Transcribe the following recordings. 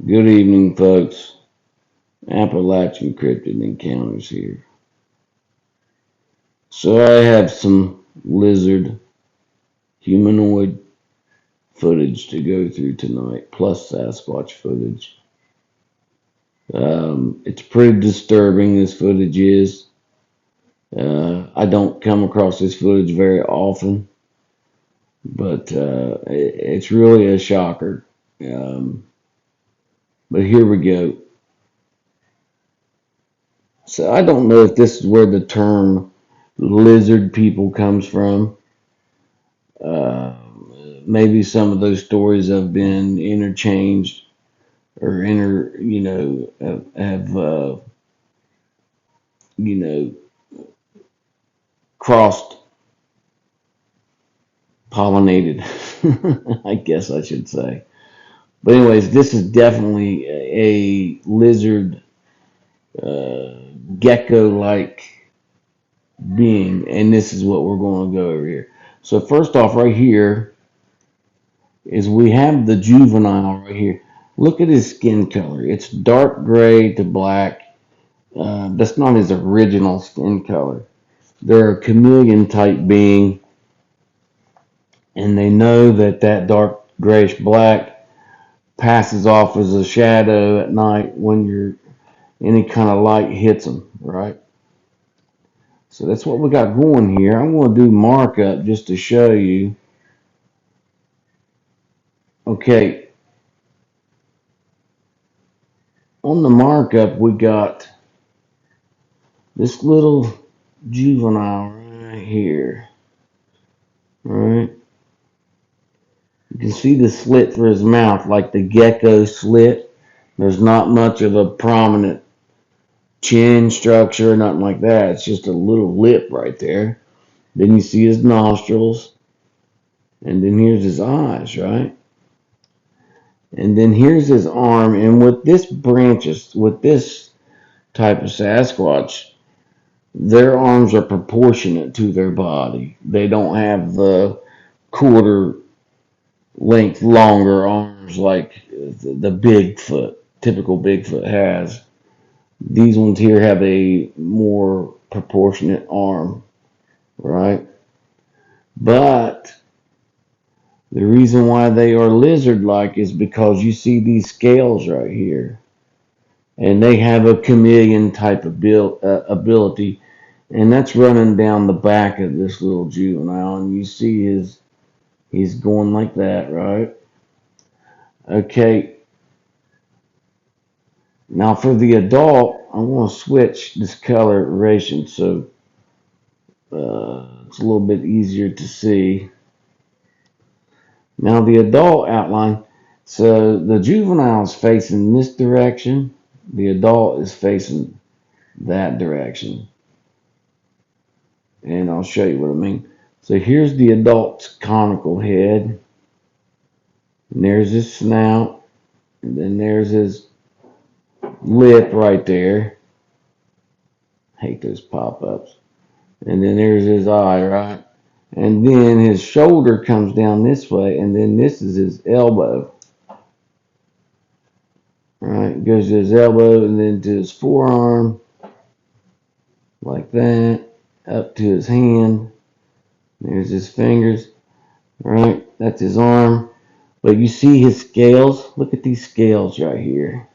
Good evening, folks. Appalachian Cryptid Encounters here. So I have some lizard humanoid footage to go through tonight, plus Sasquatch footage. It's pretty disturbing, this footage is. I don't come across this footage very often, but it's really a shocker. Um, but here we go. So I don't know if this is where the term lizard people comes from. Uh, Maybe some of those stories have been interchanged or have you know, crossed pollinated, I guess I should say. But anyways, this is definitely a lizard, uh, gecko-like being, and this is what we're going to go over here. So first off, right here is we have the juvenile right here. Look at his skin color. It's dark gray to black. That's not his original skin color. They're a chameleon type being, and they know that that dark grayish black passes off as a shadow at night when any kind of light hits them, right? So that's what we got going here. I'm going to do markup just to show you. Okay, on the markup we got this little juvenile right here, right? You can see the slit for his mouth, like the gecko slit. There's not much of a prominent chin structure, nothing like that. It's just a little lip right there. Then you see his nostrils, and then here's his eyes, right? And then here's his arm, and with this type of Sasquatch, their arms are proportionate to their body. They don't have the quarter length longer arms like the Bigfoot, typical Bigfoot has. These ones here have a more proportionate arm, right? But the reason why they are lizard-like is because you see these scales right here. And they have a chameleon type of ability. And that's running down the back of this little juvenile. And you see he's going like that, right? Okay. Now for the adult, I'm going to switch this coloration so it's a little bit easier to see. Now the adult outline, so the juvenile is facing this direction, the adult is facing that direction. And I'll show you what I mean. So here's the adult's conical head, and there's his snout, and then there's his lip right there. I hate those pop-ups. And then there's his eye, right? And then his shoulder comes down this way, and then this is his elbow. Right, goes to his elbow and then to his forearm, like that, up to his hand. There's his fingers, right? That's his arm. But you see his scales? Look at these scales right here.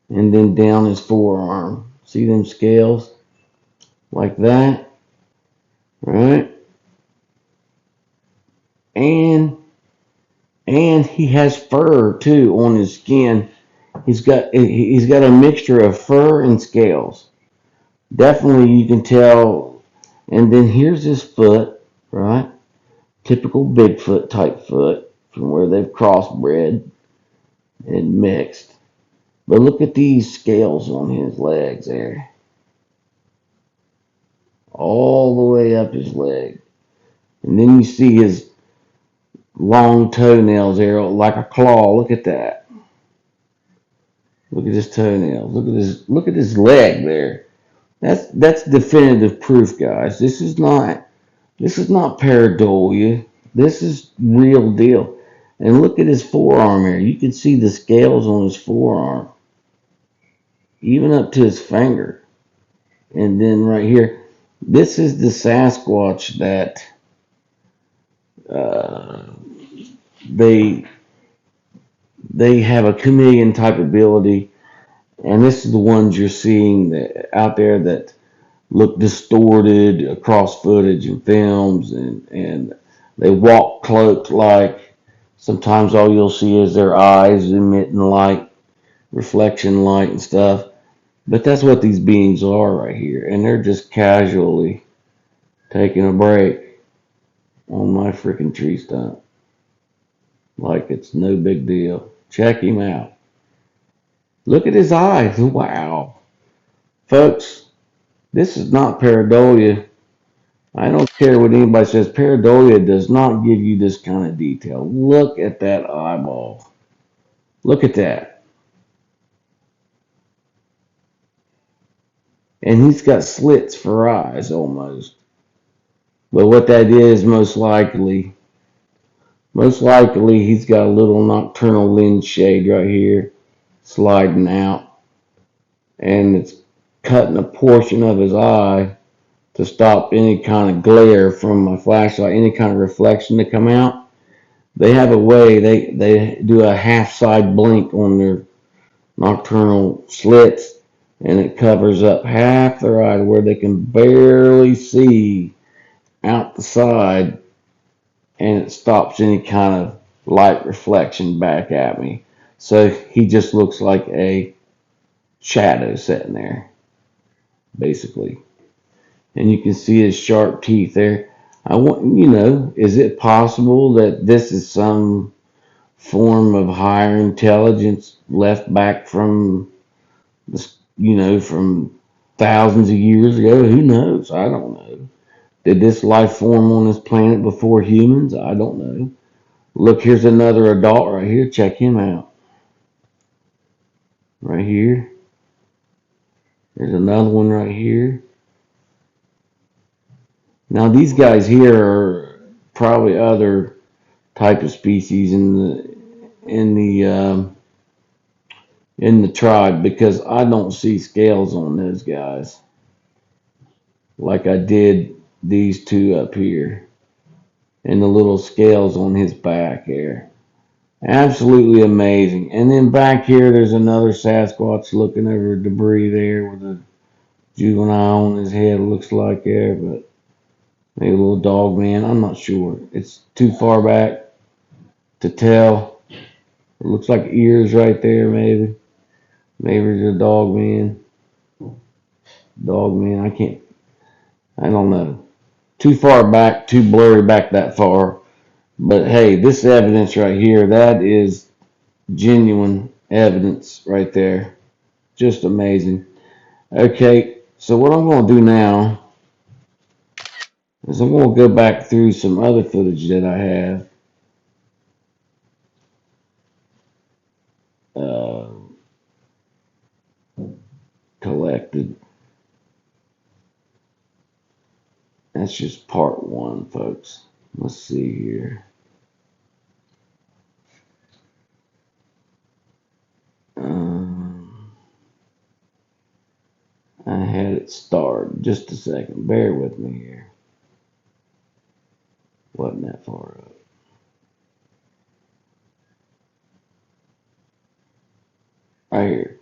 And then down his forearm. See them scales? Like that, right? And he has fur too on his skin. He's got a mixture of fur and scales. Definitely you can tell. And then here's his foot, right? Typical Bigfoot type foot from where they've crossbred and mixed. But look at these scales on his legs there. All the way up his leg. And then you see his long toenails there like a claw. Look at that. Look at his toenails. Look at his leg there. That's definitive proof, guys. This is not pareidolia. This is real deal. And look at his forearm here. You can see the scales on his forearm, even up to his finger. And then right here, this is the Sasquatch that uh, they they have a chameleon type ability, and this is the ones you're seeing out there that look distorted across footage and films, and they walk cloaked like. Sometimes all you'll see is their eyes emitting light, reflection light and stuff. But that's what these beings are right here, and they're just casually taking a break on my freaking tree stump like it's no big deal. Check him out. Look at his eyes. Wow. Folks, this is not pareidolia. I don't care what anybody says. Pareidolia does not give you this kind of detail. Look at that eyeball. Look at that. And he's got slits for eyes almost. But what that is, most likely he's got a little nocturnal lens shade right here sliding out. And it's cutting a portion of his eye to stop any kind of glare from my flashlight, any kind of reflection to come out. They have a way, they do a half side blink on their nocturnal slits, and it covers up half their eye where they can barely see out the side, and it stops any kind of light reflection back at me. So he just looks like a shadow sitting there, basically. And you can see his sharp teeth there. I want, is it possible that this is some form of higher intelligence left back from from thousands of years ago? Who knows? I don't know. Did this life form on this planet before humans? I don't know. Look, here's another adult right here. Check him out. Right here. There's another one right here. Now these guys here are probably other type of species in the tribe, because I don't see scales on those guys like I did these two up here, and the little scales on his back here. Absolutely amazing. And then back here, there's another Sasquatch looking over debris there with a juvenile on his head, looks like there, but maybe a little dog man. I'm not sure. It's too far back to tell. It looks like ears right there, maybe. Maybe it's a dog man. Dog man, I don't know. Too far back, too blurry back that far. But hey, this evidence right here, that is genuine evidence right there. Just amazing. Okay, so what I'm going to do now is I'm going to go back through some other footage that I have uh, collected. That's just part one, folks. Let's see here. I had it starred. Just a second. Bear with me here. Wasn't that far up. Right here.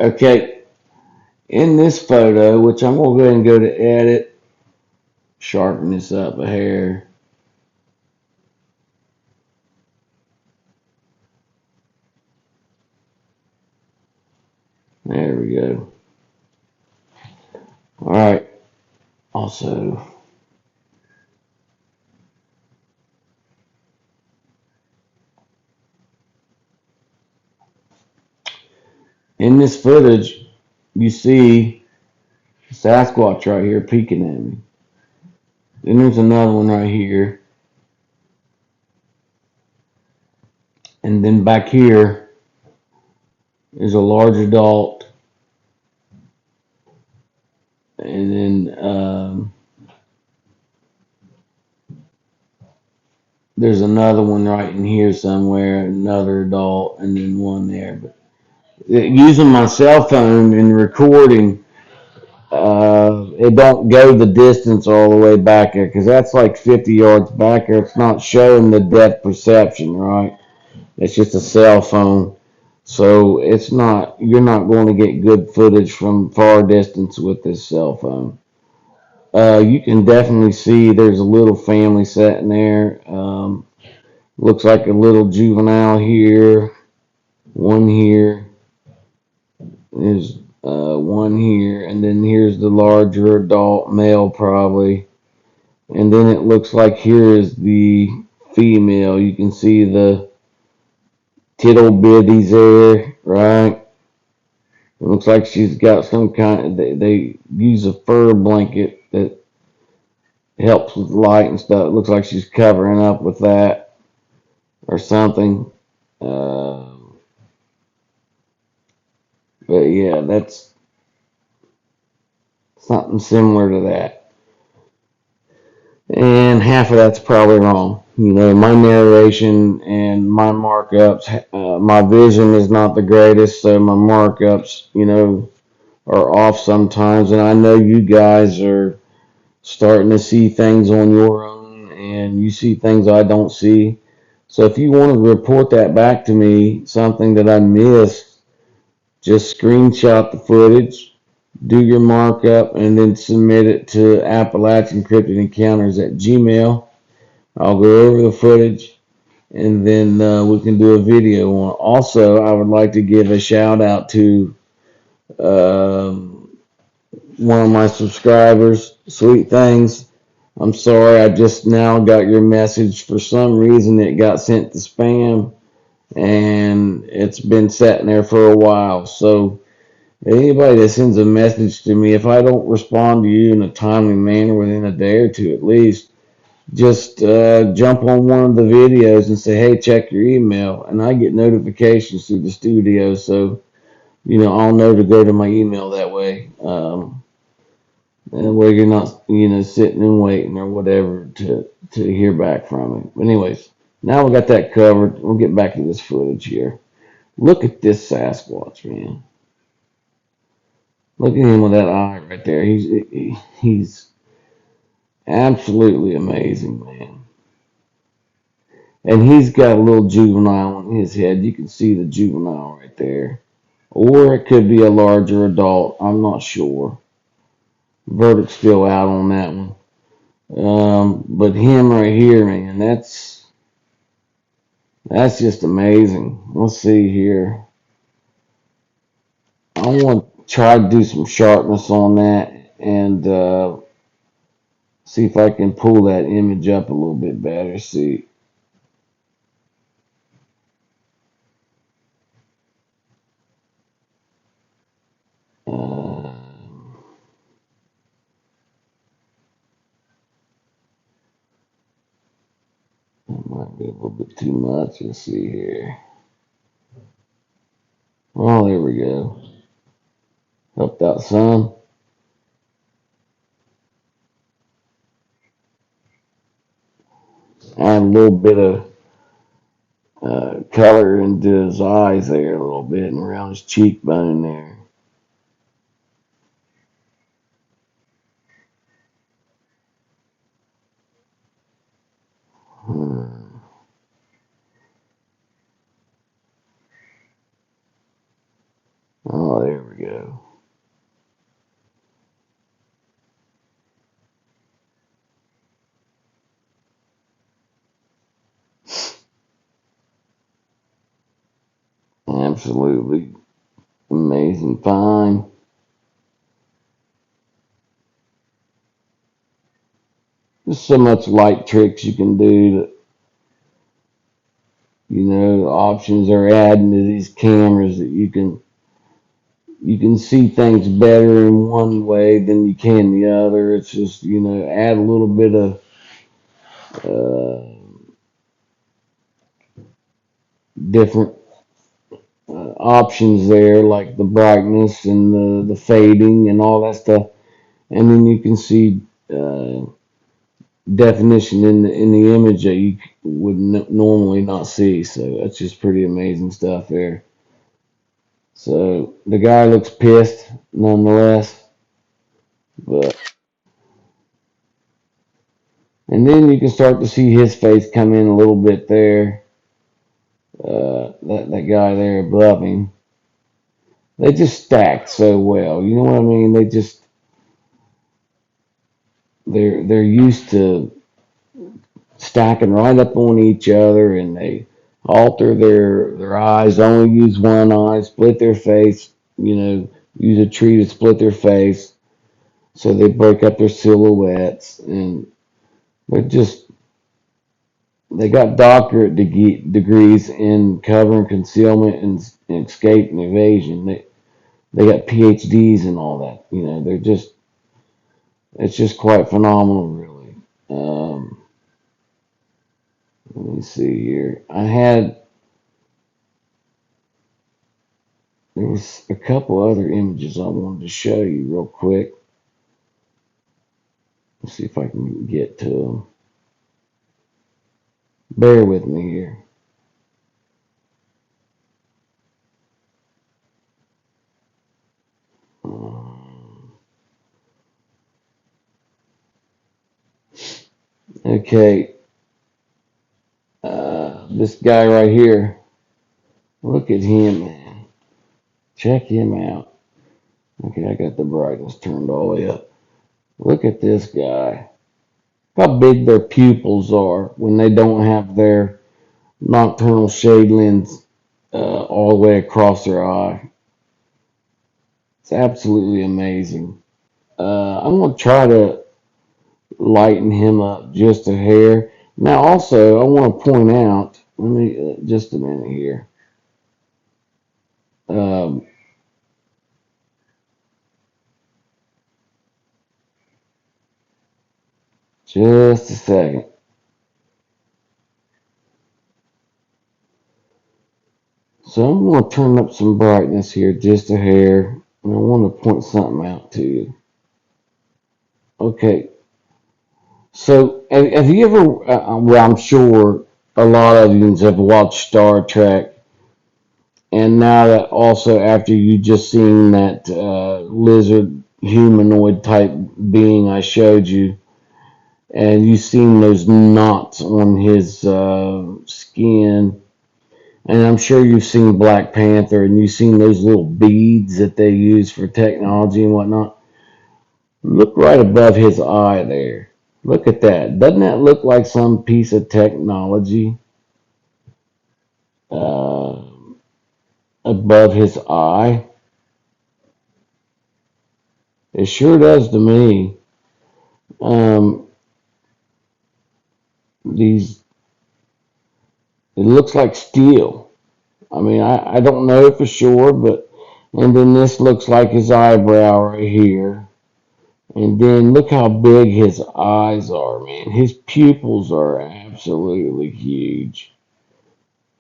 Okay. In this photo, which I'm going to go ahead and go to edit, sharpen this up a hair. There we go. All right. Also, in this footage, you see Sasquatch right here peeking at me. Then there's another one right here. And then back here is a large adult. And then there's another one right in here somewhere, another adult, and then one there. But using my cell phone and recording, it don't go the distance all the way back there because that's like 50 yards back there. It's not showing the depth perception, right? It's just a cell phone. So it's not, you're not going to get good footage from far distance with this cell phone. You can definitely see there's a little family sitting there. Looks like a little juvenile here, one here, there's one here, and then here's the larger adult male probably. And then it looks like here is the female. You can see the tittle bitties there, right? It looks like she's got some kind of, they use a fur blanket that helps with light and stuff. It looks like she's covering up with that or something. Uh, but yeah, that's something similar to that. And half of that's probably wrong. You know, my narration and my markups, my vision is not the greatest, so my markups, you know, are off sometimes. And I know you guys are starting to see things on your own, and you see things I don't see. So if you want to report that back to me, something that I missed, just screenshot the footage, do your markup, and then submit it to Appalachian Cryptid Encounters at Gmail. I'll go over the footage, and then we can do a video on it. Also, I would like to give a shout out to one of my subscribers, Sweet Things. I'm sorry, I just now got your message. For some reason, it got sent to spam, and it's been sitting there for a while. So anybody that sends a message to me, if I don't respond to you in a timely manner within a day or two at least, just jump on one of the videos and say, hey, check your email. And I get notifications through the studio, so, you know, I'll know to go to my email that way. That way you're not, you know, sitting and waiting or whatever to hear back from me. But anyways, now we got that covered. We'll get back to this footage here. Look at this Sasquatch, man. Look at him with that eye right there. He's absolutely amazing, man. And he's got a little juvenile on his head. You can see the juvenile right there. Or it could be a larger adult. I'm not sure. Verdict's still out on that one. But him right here, man, that's just amazing. Let's see here. I want to try to do some sharpness on that and see if I can pull that image up a little bit better. See. Uh, that might be a little bit too much. Let's see here. Oh, there we go. Helped out some. Add a little bit of color into his eyes there a little bit and around his cheekbone there. Hmm. Oh, there we go. Absolutely amazing find. There's so much light tricks you can do that, you know, options are adding to these cameras that you can see things better in one way than you can the other. It's just, you know, add a little bit of uh, different options there, like the brightness and the fading and all that stuff. And then you can see definition in the image that you would normally not see. So that's just pretty amazing stuff there. So the guy looks pissed nonetheless, but and then you can start to see his face come in a little bit there. That guy there above him, they just stacked so well. You know what I mean? They're used to stacking right up on each other, and they alter their eyes, only use one eye, split their face, use a tree to split their face, so they break up their silhouettes, and they're just they got doctorate degrees in cover and concealment and escape and evasion. They got PhDs and all that. It's just quite phenomenal, really. Let me see here. There was a couple other images I wanted to show you real quick. Let's see if I can get to them. Bear with me here. Okay, this guy right here. Look at him, man. Check him out. Okay, I got the brightness turned all the way up. Look at this guy. How big their pupils are when they don't have their nocturnal shade lens all the way across their eye. It's absolutely amazing. I'm going to try to lighten him up just a hair. Now, also, I want to point out, let me, just a minute here. Um, just a second. So I'm going to turn up some brightness here just a hair, and I want to point something out to you. Okay, so have you ever, well, I'm sure a lot of you have watched Star Trek, and now that also after you just seen that lizard humanoid type being I showed you, and you seen those knots on his skin, and I'm sure you've seen Black Panther, and you've seen those little beads that they use for technology and whatnot. Look right above his eye there. Look at that. Doesn't that look like some piece of technology uh, above his eye? It sure does to me. Um, these It looks like steel. I mean, I don't know for sure, but and then this looks like his eyebrow right here. And then look how big his eyes are, man. His pupils are absolutely huge.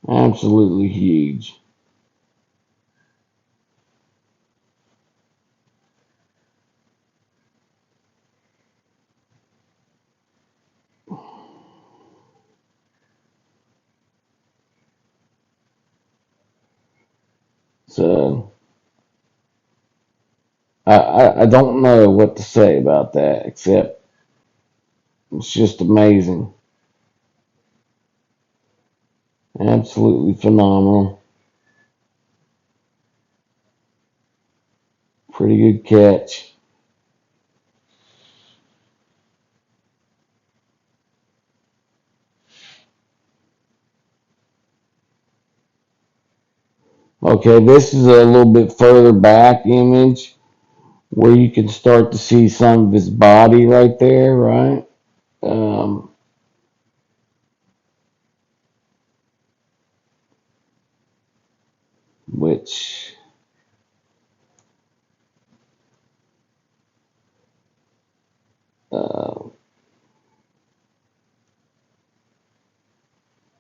Absolutely huge. So I don't know what to say about that, except it's just amazing. Absolutely phenomenal. Pretty good catch. Okay, this is a little bit further back image where you can start to see some of his body right there, right? Um, which uh,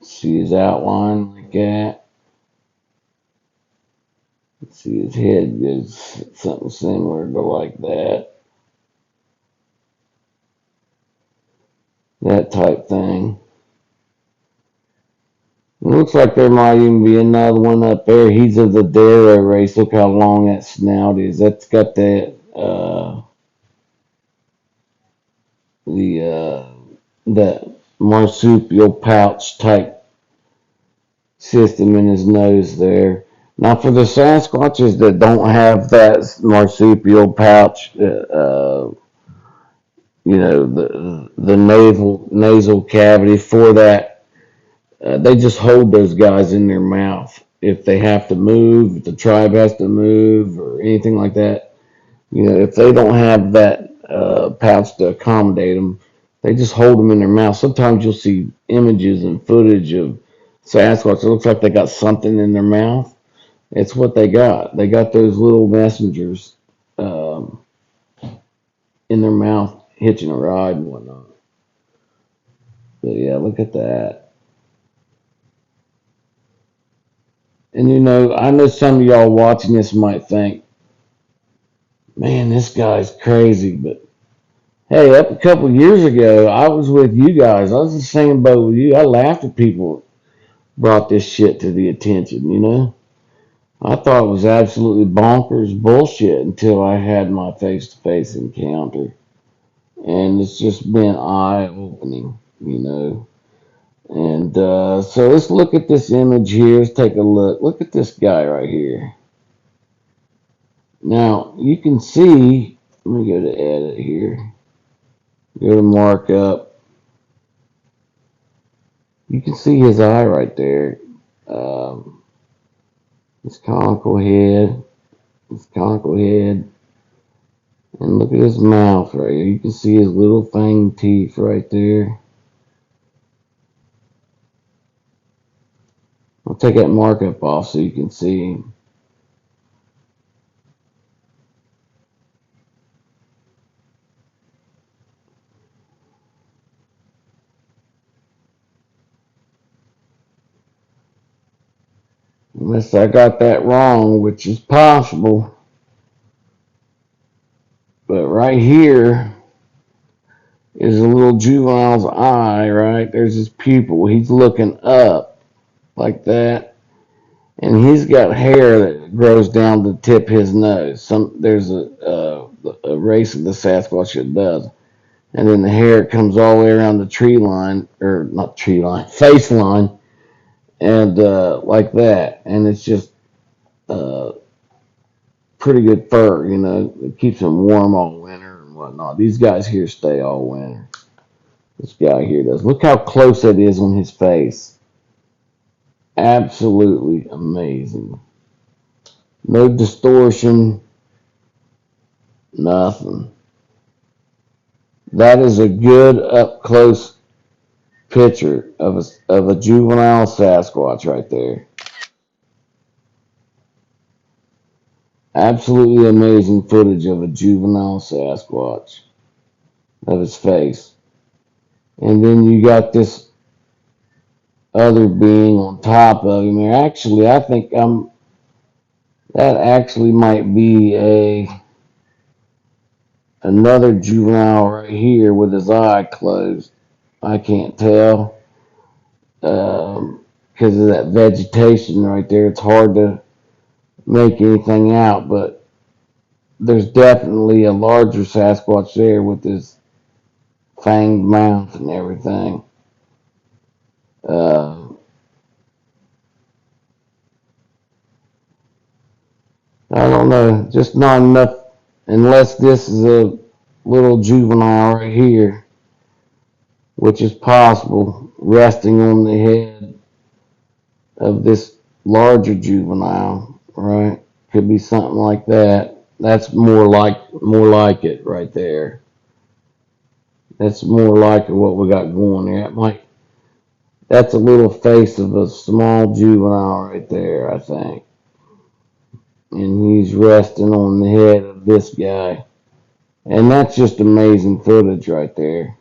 see his outline like that. See his head is something similar, go like that. that type thing. It looks like there might even be another one up there. He's of the Darrow race. Look how long that snout is. That's got that marsupial pouch type system in his nose there. Now, for the Sasquatches that don't have that marsupial pouch, the nasal cavity for that, they just hold those guys in their mouth. If they have to move, if the tribe has to move, or anything like that, if they don't have that pouch to accommodate them, they just hold them in their mouth. Sometimes you'll see images and footage of Sasquatch. It looks like they got something in their mouth. It's what they got. They got those little messengers um, in their mouth, hitching a ride and whatnot. But yeah, look at that. And I know some of y'all watching this might think, man, this guy's crazy. But hey, up a couple years ago, I was with you guys. I was in the same boat with you. I laughed at people brought this shit to the attention. I thought it was absolutely bonkers bullshit until I had my face-to-face encounter. And it's just been eye-opening. And so let's look at this image here. Let's take a look. Look at this guy right here. Now, you can see, let me go to edit here. Go to markup. You can see his eye right there. Um, his conical head. And look at his mouth right here. You can see his little fang teeth right there. I'll take that markup off so you can see him. Unless I got that wrong, which is possible. But right here is a little juvenile's eye, right? There's his pupil. He's looking up like that. And he's got hair that grows down the tip of his nose. There's a race of the Sasquatch that does. And then the hair comes all the way around the tree line, or not tree line, face line, and like that. And it's just uh, pretty good fur, It keeps him warm all winter and whatnot. These guys here stay all winter. This guy here does. Look how close that is on his face. Absolutely amazing. No distortion, nothing. That is a good up close picture of a juvenile Sasquatch right there. Absolutely amazing footage of a juvenile Sasquatch of his face. And then you got this other being on top of him. Actually, I think that actually might be another juvenile right here with his eye closed. I can't tell because of that vegetation right there. It's hard to make anything out, but there's definitely a larger Sasquatch there with his fanged mouth and everything. I don't know, just not enough, unless this is a little juvenile right here, which is possible, resting on the head of this larger juvenile, right? Could be something like that. That's more like it right there. That's more like what we got going there. That's a little face of a small juvenile right there, I think. And he's resting on the head of this guy. And that's just amazing footage right there.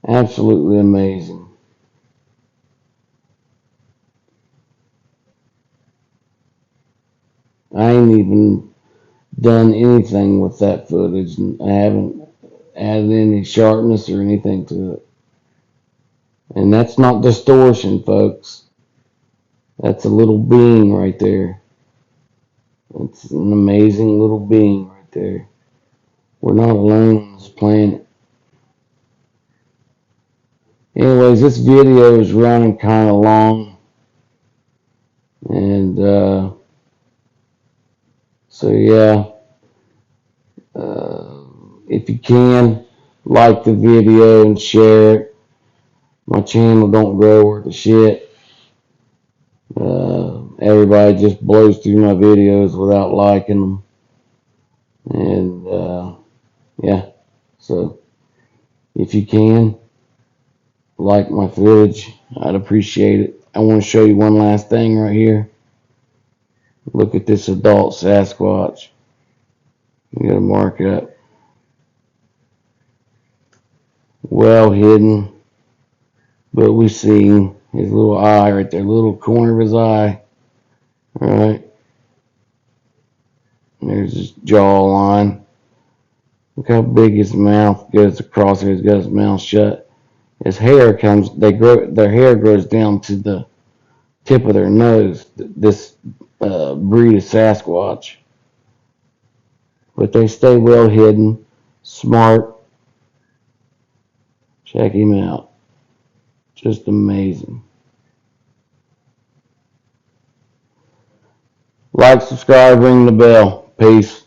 Absolutely amazing. I ain't even done anything with that footage, and I haven't added any sharpness or anything to it. And that's not distortion, folks. That's a little being right there. It's an amazing little being right there. We're not alone on this planet. Anyways, this video is running kind of long. And so, yeah. If you can, like the video and share it. My channel don't grow worth a shit. Everybody just blows through my videos without liking them. And yeah, so if you can, like my footage, I'd appreciate it. I want to show you one last thing right here. Look at this adult Sasquatch. You gotta mark it up. Well hidden, but we see his little eye right there, little corner of his eye. Alright, there's his jawline. Look how big his mouth goes across here. He's got his mouth shut. His hair comes, their hair grows down to the tip of their nose, this breed of Sasquatch. But they stay well hidden, smart. Check him out. Just amazing. Like, subscribe, ring the bell. Peace.